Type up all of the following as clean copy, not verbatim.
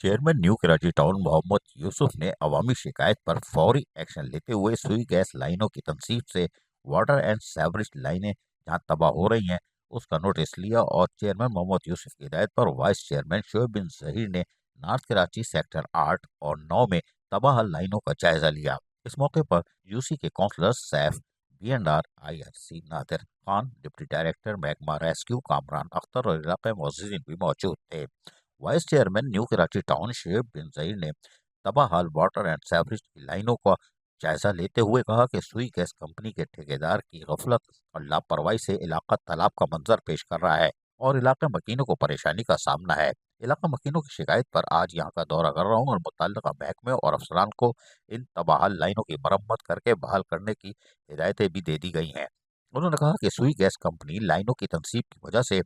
Chairman new Karachi town Mohammad Yusuf ने अवामी शिकायत पर फौरी एक्शन लेते हुए सुई गैस लाइनों की तनसीब से वाटर एंड सेवरेज लाइनें जहां तबाह हो रही हैं उसका नोटिस लिया और चेयरमैन मोहम्मद यूसुफ की हिदायत पर वाइस चेयरमैन शोएब बिन जहीर ने नॉर्थ कराची सेक्टर 8 और 9 में तबाह लाइनों का जायजा लिया। इस मौके पर यूसी के councillor Saif BNR IRC Nadir Khan, deputy director महकमा रेस्क्यू कामरान अख्तर और इलाके मुअज्जिज़ीन भी मौजूद थे। Vice chairman new Karachi Town Shoaib bin Zaheer ने तबाहाल वाटर एंड सेवरेज की लाइनों का जायजा लेते हुए कहा कि सुई गैस कंपनी के ठेकेदार की गफलत और लापरवाही से इलाका तालाब का मंजर पेश कर रहा है और इलाके मकीनों को परेशानी का सामना है। इलाका मकीनों की शिकायत पर आज यहाँ का दौरा कर रहा हूँ और मुतल्लिका महकमे और अफसरान को इन तबाहाल लाइनों की मरम्मत करके बहाल करने की हिदायतें भी दे दी गई हैं। उन्होंने कहा कि सुई गैस कंपनी लाइनों की तनसीब की वजह से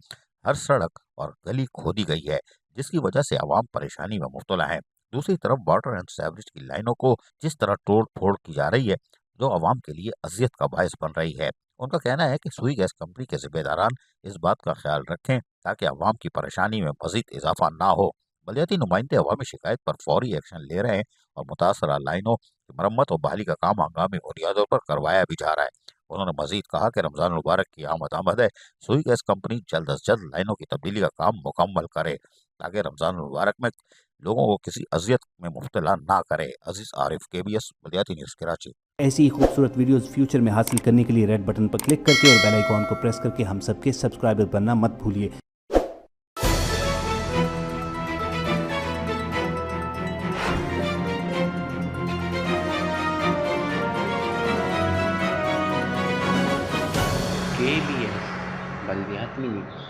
हर सड़क और गली खोदी गई है, जिसकी वजह से आवाम परेशानी में मुब्तला है। दूसरी तरफ वाटर एंड सेवरेज की लाइनों को जिस तरह तोड़ फोड़ की जा रही है, जो आवाम के लिए अजियत का बायस बन रही है। उनका कहना है कि सुई गैस कंपनी के जिम्मेदारान इस बात का ख्याल रखें ताकि आवाम की परेशानी में मजीद इजाफा ना हो। बलदियाती नुमाइंदे अवामी शिकायत पर फौरी एक्शन ले रहे हैं और मुतासरा लाइनों की मरम्मत और बहाली का काम हंगामी बुनियादों पर करवाया भी जा रहा है। उन्होंने मजीद कहा कि रमजान मुबारक की आमद है, सुई गैस कंपनी जल्द अज जल्द लाइनों की तब्दीली का काम मुकम्मल करे ताकि रमजान मुबारक में लोगों को किसी अजियत में मुब्तला ना करे। अजीज आरिफ, KBS बलदियाती न्यूज़ कराची। ऐसी ही खूबसूरत वीडियोस फ्यूचर में हासिल करने के लिए रेड बटन पर क्लिक करके और बेल आइकॉन को प्रेस करके हम सबके सब्सक्राइबर बनना मत भूलिए। KBS बलदियाती न्यूज़।